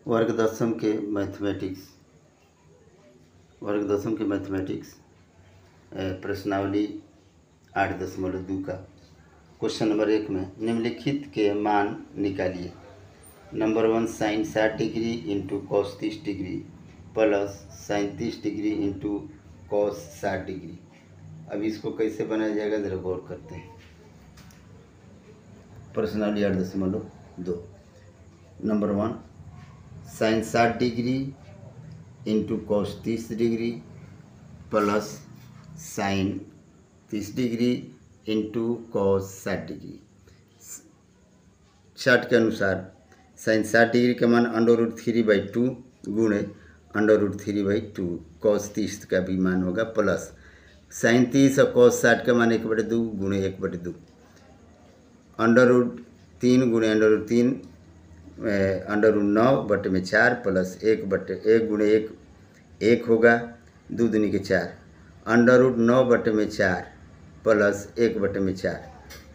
वर्ग दशम के मैथमेटिक्स प्रश्नावली 8.2 का क्वेश्चन नंबर 1 में निम्नलिखित के मान निकालिए। Number 1 sine 60 degree into cos 30 degree plus sine 30 degree into cos 60 degree. अब इसको कैसे बनाया जाएगा ज़रा गौर करते हैं। प्रश्नावली 8.2 number 1 sine 60 degree into cos 30 degree plus sine 30 degree into cos 60 degree. Chart के अनुसार साइन 60 डिग्री का मान √3/2 गुणे √3/2 कॉस 30 का भी मान होगा प्लस साइन 30 और कॉस 60 का मान 1/2 गुणे 1/2 √3 गुणे √3 √9/4 प्लस 1 गुणे 1 होगा 2 दूनी के 4 √9/4 प्लस 1/4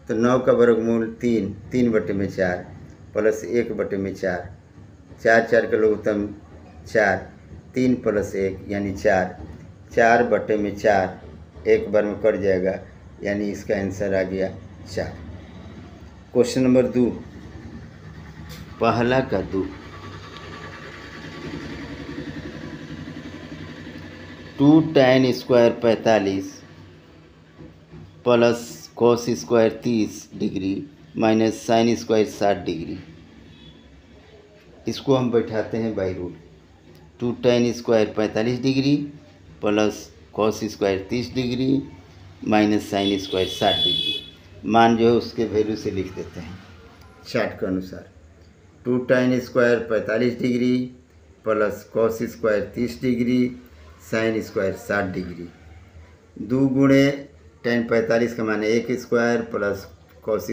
तो 9 का वर्गमूल 3/4 प्लस 1/4 4 का लघुत्तम 4 3 प्लस 1 यानी 4 एक बार में कट जाएगा यानी इसका आंसर आ गया 4। क्वेश्चन नंबर 2 पहला का 2 2 tan square 45 plus cos square 30 degree minus sine square 60 degree. इसको हम बैठाते हैं by root. 2 tan square 45 degree plus cos square 30 degree minus sine square 60 degree. मान जो है उसके वैल्यू से लिख देते हैं चार्ट के अनुसार। 2 tan square 45 degree plus cos square 30 degree sine square 60 degree. 2 गुणे tan 45 का मान 1 स्क्वायर प्लस कॉस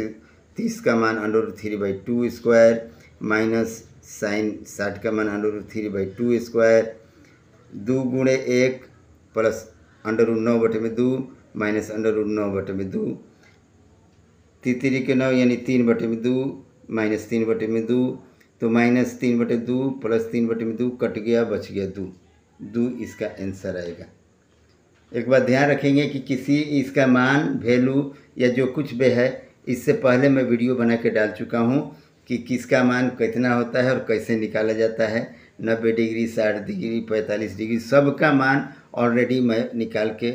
30 का मान √3/2 स्क्वायर माइनस साइन 60 का मान √3/2 स्क्वायर। 2 गुणे 1 प्लस √9/2 माइनस √9/2 3 के 9 यानी 3/2 माइनस 3/2 तो माइनस 3/2 प्लस 3/2 कट गया बच गया 2 इसका आंसर आएगा। एक बात ध्यान रखेंगे कि किसी इसका मान वैल्यू या जो कुछ भी है इससे पहले मैं वीडियो बना के डाल चुका हूँ कि किसका मान कितना होता है और कैसे निकाला जाता है। 90 डिग्री 60 डिग्री 45 डिग्री सबका मान ऑलरेडी मैं निकाल के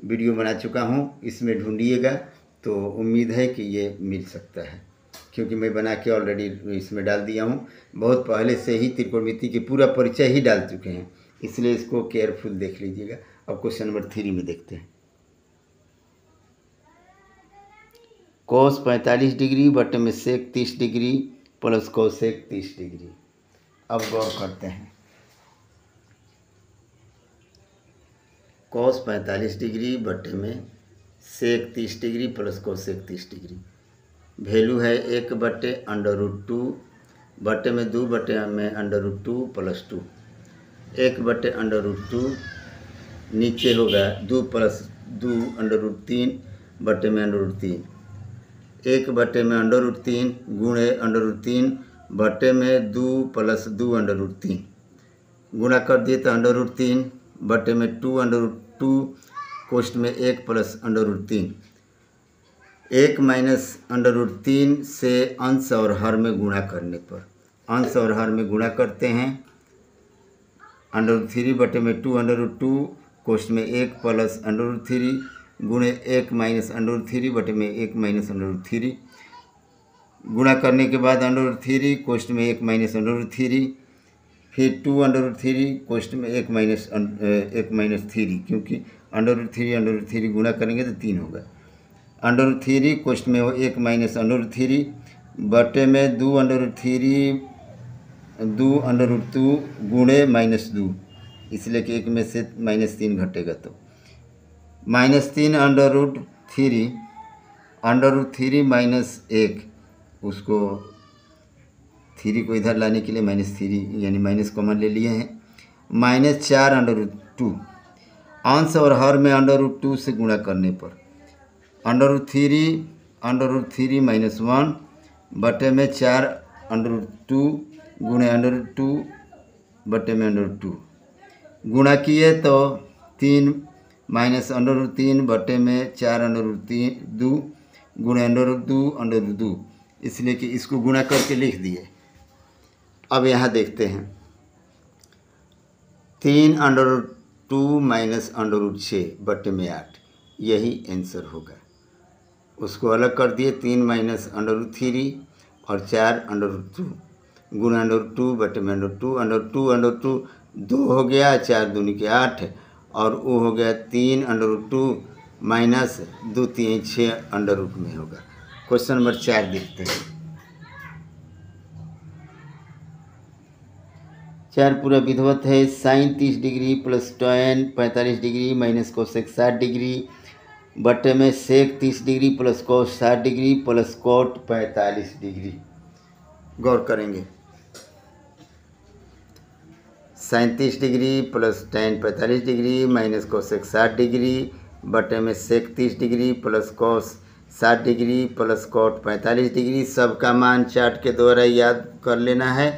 वीडियो बना चुका हूँ। इसमें ढूंढिएगा तो उम्मीद है कि ये मिल सकता है क्योंकि मैं बना के ऑलरेडी इसमें डाल दिया हूँ। बहुत पहले से ही त्रिकोणमिति की पूरा परिचय ही डाल चुके हैं, इसलिए इसको केयरफुल देख लीजिएगा। अब क्वेश्चन नंबर 3 में देखते हैं। कॉस 45 डिग्री बटे में sec 30 degree plus cosec 30 degree. अब गौर करते हैं। कॉस 45 डिग्री बटे में sec 30 degree plus cosec 30 degree. Value है 1/√2 बटे में 2 बटे में √2 प्लस 2 1/√2 नीचे होगा 2 प्लस 2 √3 बटे में √3 1 बटे में √3 गुणे √3 बटे में 2 प्लस 2 √3 गुणा कर दिए तो √3 बटे में 2 कोष्ठ में 1 प्लस √3 1 माइनस √3 से अंश और हर में गुणा करने पर अंश और हर में गुणा करते हैं। √3 बटे में 2 कोष्ठ में 1 प्लस √3 गुणे 1 माइनस √3 बटे में 1 माइनस √3 गुणा करने के बाद √3 कोष्ठ में 1 माइनस √3 फिर 2 कोष्ठ में 1 माइनस 3 क्योंकि √3 गुणा करेंगे तो 3 होगा। √3 कोष्ठ में 1 माइनस √3 बटे में 2 गुणे -2 इसलिए कि 1 में से -3 घटेगा तो -3 √3 माइनस 1 उसको 3 को इधर लाने के लिए -3 यानी माइनस कॉमन ले लिए हैं -4 √2 अंश और हर में √2 से गुणा करने पर √3 -1 बटे में 4 √2 गुणे √2 बटे में √2 गुणा किए तो 3 माइनस √3 बटे में 4√2 गुणे √2 इसलिए कि इसको गुणा करके लिख दिए। अब यहाँ देखते हैं 3√2 माइनस √6 बटे में 8 यही आंसर होगा। उसको अलग कर दिए 3 माइनस √3 और 4√2 गुणा √2 बटे में √2 2 हो गया, 4 दूनी के 8 और वो हो गया 3√2 माइनस 2 3 6 √ में होगा। क्वेश्चन नंबर 4 देखते हैं। 4 पूरा विधिवत है। Sine 30 degree plus tan 45 degree minus cosec 60 degree बटे में sec 30 degree plus cos 60 degree plus cot 45 degree. गौर करेंगे। Sine 30 degree plus tan 45 degree minus cosec 60 degree बटे में sec 30 degree plus cos 60 degree plus cot 45 degree. सबका मान chart के द्वारा याद कर लेना है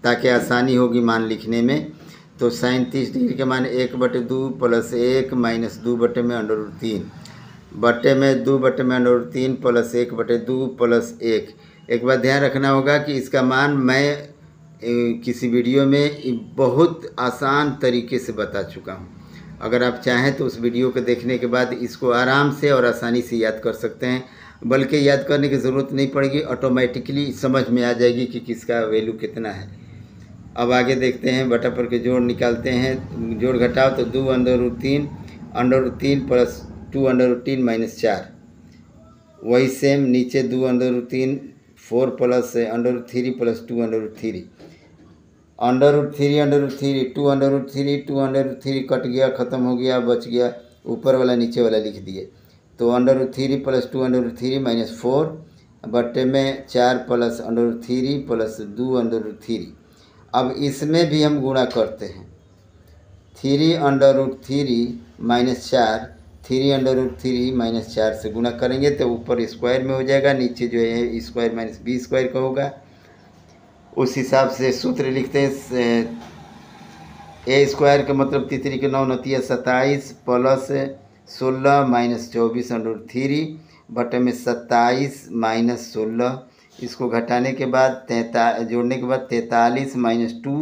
ताकि आसानी होगी मान लिखने में। तो साइन 30 डिग्री के मान 1/2 प्लस 1 माइनस 2 बटे में √3 बटे में 2 बटे में √3 प्लस 1/2 प्लस 1। एक बात ध्यान रखना होगा कि इसका मान मैं किसी वीडियो में बहुत आसान तरीके से बता चुका हूँ। अगर आप चाहें तो उस वीडियो को देखने के बाद इसको आराम से और आसानी से याद कर सकते हैं, बल्कि याद करने की ज़रूरत नहीं पड़ेगी, ऑटोमेटिकली समझ में आ जाएगी कि किसका वैल्यू कितना है। अब आगे देखते हैं। बटा पर के जोड़ निकालते हैं। जोड़ घटाओ तो 2 √3 प्लस 2 √3 माइनस 4 वही सेम नीचे 2 √3 4 प्लस √3 प्लस 2 √3 √3 2 √3 कट गया, ख़त्म हो गया, बच गया, ऊपर वाला नीचे वाला लिख दिए। तो √3 प्लस 2 √3 माइनस 4 बटे में 4 प्लस √3 प्लस 2 √3। अब इसमें भी हम गुणा करते हैं। 3 √3 माइनस 4 3 √3 माइनस 4 से गुणा करेंगे तो ऊपर स्क्वायर में हो जाएगा, नीचे जो है स्क्वायर माइनस बी स्क्वायर का होगा। उस हिसाब से सूत्र लिखते हैं। ए स्क्वायर का मतलब 3 के 9 9 27 प्लस 16 माइनस 24 √3 बटे में 27 माइनस 16। इसको घटाने के बाद जोड़ने के बाद 43 माइनस 2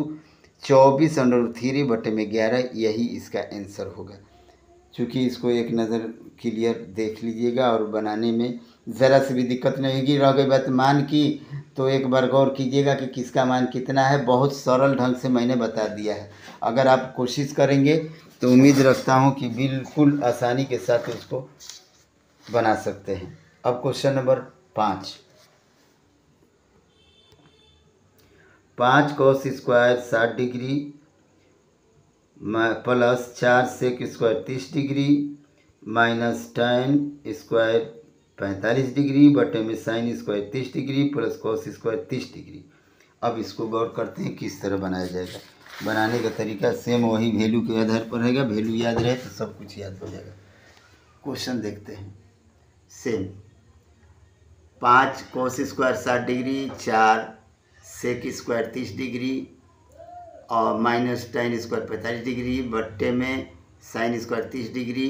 24 √3 बटे में 11 यही इसका आंसर होगा। चूँकि इसको एक नज़र क्लियर देख लीजिएगा और बनाने में ज़रा से भी दिक्कत नहीं होगी। रह गई बात मान की तो एक बार गौर कीजिएगा कि किसका मान कितना है। बहुत सरल ढंग से मैंने बता दिया है। अगर आप कोशिश करेंगे तो उम्मीद रखता हूँ कि बिल्कुल आसानी के साथ उसको बना सकते हैं। अब question number 5 cos square 60 degree plus 4 sec square 30 degree minus tan square 45 degree बटे में sine square 30 degree plus cos square 30 degree. अब इसको गौर करते हैं किस तरह बनाया जाएगा। बनाने का तरीका सेम वही वैल्यू के आधार पर रहेगा। वैल्यू याद रहे तो सब कुछ याद हो जाएगा। क्वेश्चन देखते हैं। Same 5 cos square 60 degree 4 sec square 30 degree और माइनस tan स्क्वायर 45 डिग्री बट्टे में sine square 30 degree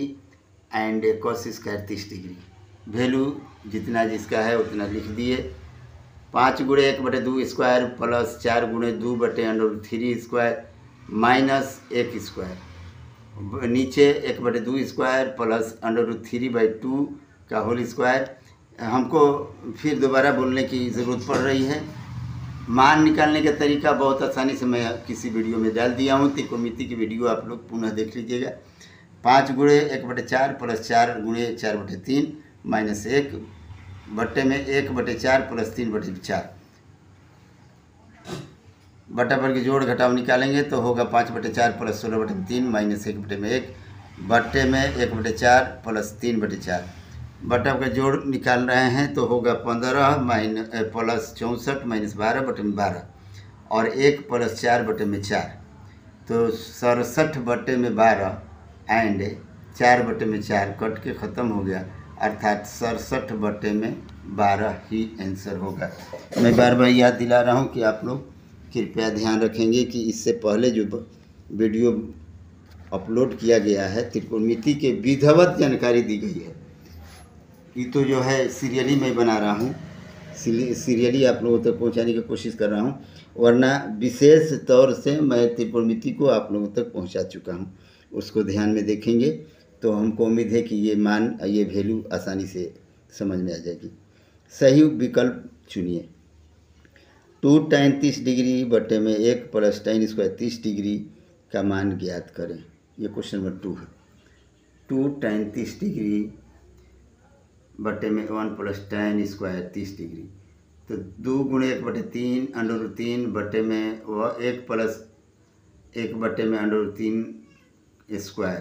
and cos square 30 degree. Value जितना जिसका है उतना लिख दिए। 5 गुणे 1/2 स्क्वायर प्लस 4 गुणे 2 बटे √3 स्क्वायर माइनस 1 स्क्वायर नीचे 1/2 स्क्वायर प्लस √3/2 का होल स्क्वायर। हमको फिर दोबारा बोलने की ज़रूरत पड़ रही है। मान निकालने का तरीका बहुत आसानी से मैं किसी वीडियो में डाल दिया हूँ। त्रिकोणमिति की वीडियो आप लोग पुनः देख लीजिएगा। 5 गुणे 1/4 प्लस 4 गुणे 4/3 माइनस 1 बटे में 1/4 प्लस 3/4 बटा पर के जोड़ घटाव निकालेंगे तो होगा 5/4 प्लस 16/3 माइनस 1/1 बटे में 1/4 प्लस 3/4 बटा का जोड़ निकाल रहे हैं तो होगा 15 प्लस 64 माइनस 12 बटे में 12 और 1 प्लस 4 बटे में 4 तो 67 बटे में 12 एंड 4 बटे में 4 कट के ख़त्म हो गया, अर्थात 67 बटे में 12 ही आंसर होगा। मैं बार बार याद दिला रहा हूँ कि आप लोग कृपया ध्यान रखेंगे कि इससे पहले जो वीडियो अपलोड किया गया है त्रिकोणमिति के विधिवत जानकारी दी गई है। ये तो जो है सीरियली मैं बना रहा हूँ, सीरियली आप लोगों तक पहुँचाने की कोशिश कर रहा हूँ, वरना विशेष तौर से मैं त्रिकोणमिति को आप लोगों तक पहुँचा चुका हूँ। उसको ध्यान में देखेंगे तो हमको उम्मीद है कि ये मान, ये वैल्यू आसानी से समझ में आ जाएगी। सही विकल्प चुनिए। 2 tan 30 डिग्री बटे में 1 प्लस tan स्क्वायर 30 डिग्री का मान ज्ञात करें। ये क्वेश्चन नंबर 2 है। 2 tan 30 डिग्री बटे में 1 प्लस tan स्क्वायर 30 डिग्री, तो 2 गुणे 1/3 अंडर 3 बटे में 1 प्लस 1 बटे में अंडर 3 स्क्वायर,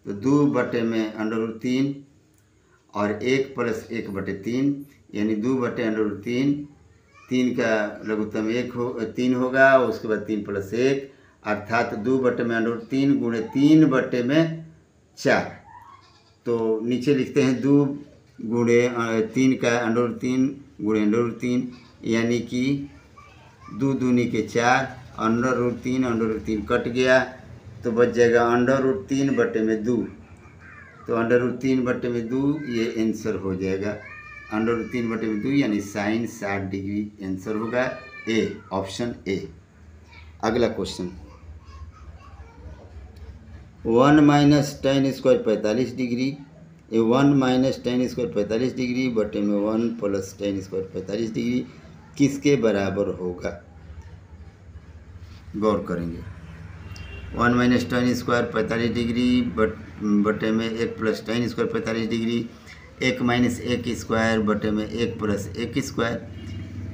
तो 2 बटे में अंडर 3 और 1 प्लस 1/3 यानी 2 बटे अंडर 3, 3 का लघुत्तम 3 होगा, उसके बाद 3 प्लस 1 अर्थात 2 बटे में अंडर 3 गुणे 3 बटे में 4। तो नीचे लिखते हैं 2 गुणे 3 का अंडर 3 गुणे अंडर 3 यानी कि 2 दूनी के 4, अंडर 3 कट गया तो बच जाएगा अंडर 3 बटे में 2। तो अंडर 3 बटे में 2 ये आंसर हो जाएगा। अंडर 3 बटे में 2 यानी साइन 60 डिग्री आंसर होगा ए, ऑप्शन ए। अगला question 1 minus tan square 45 degree, 1 minus tan square 45 degree बटे में 1 प्लस tan स्क्वायर 45 डिग्री किसके बराबर होगा? गौर करेंगे। 1 माइनस tan स्क्वायर 45 डिग्री बटे में 1 plus tan square 45 degree, 1 minus 1 square बटे में 1 प्लस 1 स्क्वायर,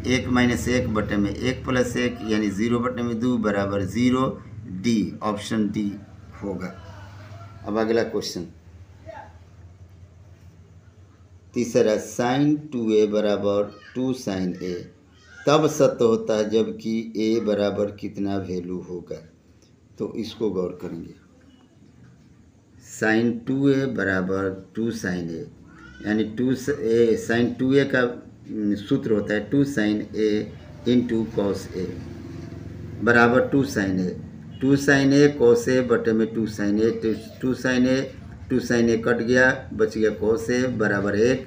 1 माइनस 1 बटे में 1 प्लस 1 यानी 0 बटे में 2 बराबर 0, डी, ऑप्शन डी होगा। अब अगला क्वेश्चन तीसरा, साइन 2a बराबर 2 साइन a तब सत्य होता है जबकि a बराबर कितना वैल्यू होगा? तो इसको गौर करेंगे। साइन 2a बराबर 2 साइन a यानी 2 साइन 2a का सूत्र होता है 2 sine a into cos a बराबर 2 साइन a। 2 साइन a कॉस a बटे में 2 sine a, 2 sine a cut गया, बच गया कॉस a बराबर 1,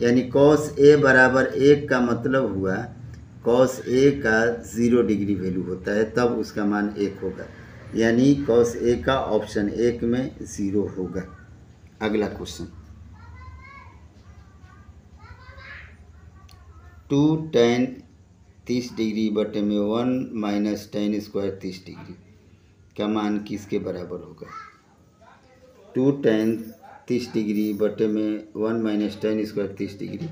यानी कॉस a बराबर 1 का मतलब हुआ कॉस a का 0 डिग्री वैल्यू होता है, तब उसका मान 1 होगा, यानी कॉस a का ऑप्शन 1 में 0 होगा। अगला क्वेश्चन 2 tan 30 डिग्री बटे में 1 माइनस tan स्क्वायर 30 डिग्री का मान किसके बराबर होगा? 2 tan 30 डिग्री बटे में 1 माइनस tan स्क्वायर 30 डिग्री,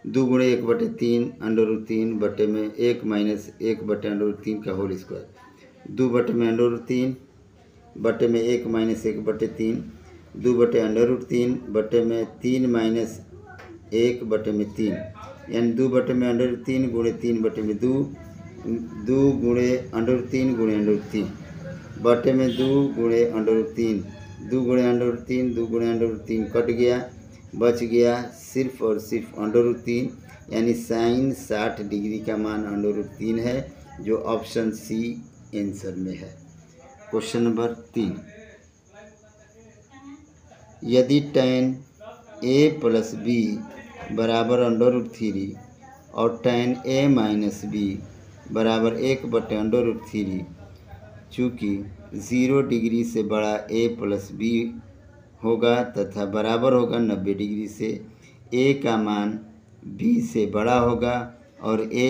2 गुणे 1/3 अंडर 3 बटे में 1 माइनस 1 बटे अंडर 3 का होल स्क्वायर, 2 बटे में अंडर 3 बटे में 1 माइनस 1/3, 2 बटे अंडर 3 बटे में 3 माइनस 1 बटे में 3 यानी 2 बटे में अंडर 3 गुणे 3 बटे में 2, 2 गुणे अंडर 3 गुणे अंडर 3 बटे में 2 गुणे अंडर 3, 2 गुणे अंडर 3, 2 गुणे अंडर 3 कट गया, बच गया सिर्फ और सिर्फ अंडर 3 यानी साइन 60 डिग्री का मान अंडर 3 है, जो ऑप्शन सी आंसर में है। क्वेश्चन नंबर 3, यदि tan a प्लस b बराबर अंडर 3 और tan a माइनस b बराबर 1 बटे अंडर 3, चूँकि 0 डिग्री से बड़ा a प्लस b होगा तथा बराबर होगा 90 डिग्री से, a का मान b से बड़ा होगा और a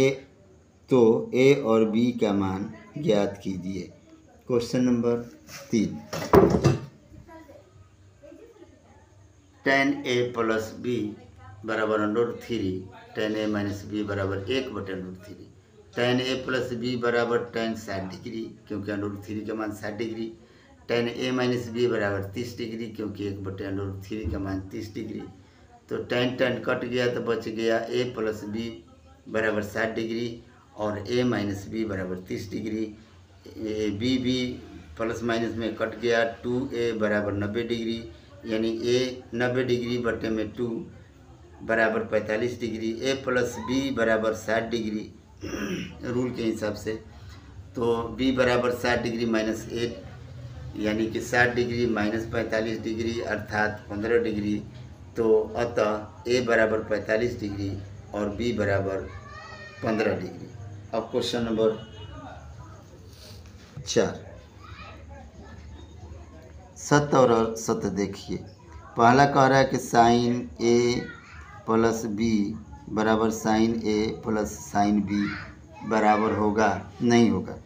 और b का मान ज्ञात कीजिए। Question number 3, tan a plus b बराबर under 3, tan a minus b बराबर 1 बटे under 3, tan a plus b बराबर tan 60 डिग्री क्योंकि अंडर 3 का मान 60 degree, tan a minus b बराबर 30 डिग्री क्योंकि 1 बटे अंडर 3 का मान 30 डिग्री। तो tan कट गया तो बच गया a प्लस b बराबर 60 डिग्री और a माइनस b बराबर 30 डिग्री, b प्लस माइनस में कट गया, 2a बराबर 90 डिग्री यानी a 90 डिग्री बटे में 2 बराबर 45 डिग्री, a प्लस b बराबर 60 डिग्री रूल के हिसाब से, तो b बराबर 60 डिग्री माइनस 8 यानी कि 60 डिग्री माइनस 45 डिग्री अर्थात 15 डिग्री। तो अतः a बराबर 45 डिग्री और b बराबर 15 डिग्री। अब क्वेश्चन नंबर 4, सत्य और असत्य देखिए। पहला कह रहा है कि साइन a प्लस b बराबर sine a plus sine b बराबर होगा, नहीं होगा,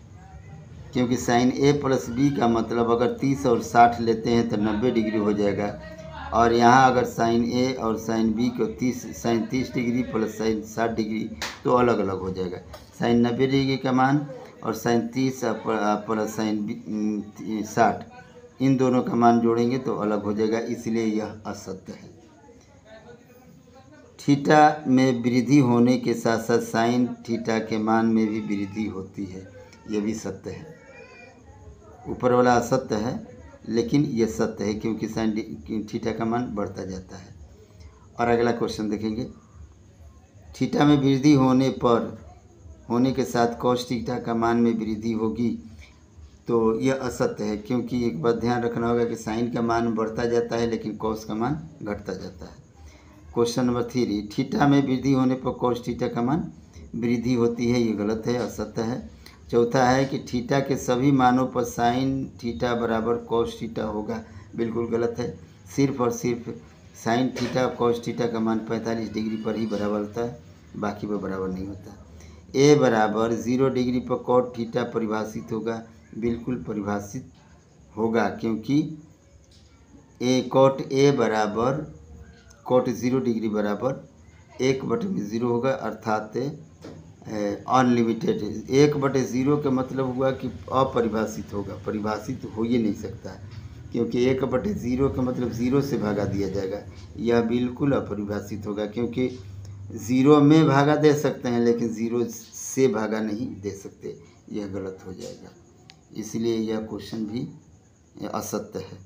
क्योंकि साइन a प्लस b का मतलब अगर 30 और 60 लेते हैं तो 90 डिग्री हो जाएगा, और यहाँ अगर साइन a और साइन b को sine 30 degree plus sine 60 degree तो अलग अलग हो जाएगा। साइन 90 डिग्री का मान और साइन 30 प्लस साइन 60 इन दोनों का मान जोड़ेंगे तो अलग हो जाएगा, इसलिए यह असत्य है। थीटा में वृद्धि होने के साथ साथ साइन थीटा के मान में भी वृद्धि होती है, यह भी सत्य है। ऊपर वाला असत्य है लेकिन यह सत्य है, क्योंकि साइन थीटा का मान बढ़ता जाता है। और अगला क्वेश्चन देखेंगे। थीटा में वृद्धि होने के साथ कॉस थीटा का मान में वृद्धि होगी, तो यह असत्य है, क्योंकि एक बात ध्यान रखना होगा कि साइन का मान बढ़ता जाता है लेकिन कॉस का मान घटता जाता है। क्वेश्चन नंबर 3, थीटा में वृद्धि होने पर कॉस थीटा का मान वृद्धि होती है, ये गलत है, असत्य है। चौथा है कि थीटा के सभी मानों पर साइन थीटा बराबर कॉस थीटा होगा, बिल्कुल गलत है। सिर्फ और सिर्फ साइन थीटा और कॉस थीटा का मान 45 डिग्री पर ही बराबर होता है, बाकी पर बराबर नहीं होता। ए बराबर 0 डिग्री पर कॉट थीटा परिभाषित होगा, बिल्कुल परिभाषित होगा, क्योंकि कॉट ए बराबर कॉट 0 डिग्री बराबर 1/0 होगा, अर्थात अनलिमिटेड। 1/0 का मतलब हुआ कि अपरिभाषित होगा, परिभाषित हो ही नहीं सकता, क्योंकि 1/0 का मतलब 0 से भागा दिया जाएगा, यह बिल्कुल अपरिभाषित होगा, क्योंकि 0 में भागा दे सकते हैं लेकिन 0 से भागा नहीं दे सकते, यह गलत हो जाएगा, इसलिए यह क्वेश्चन भी असत्य है।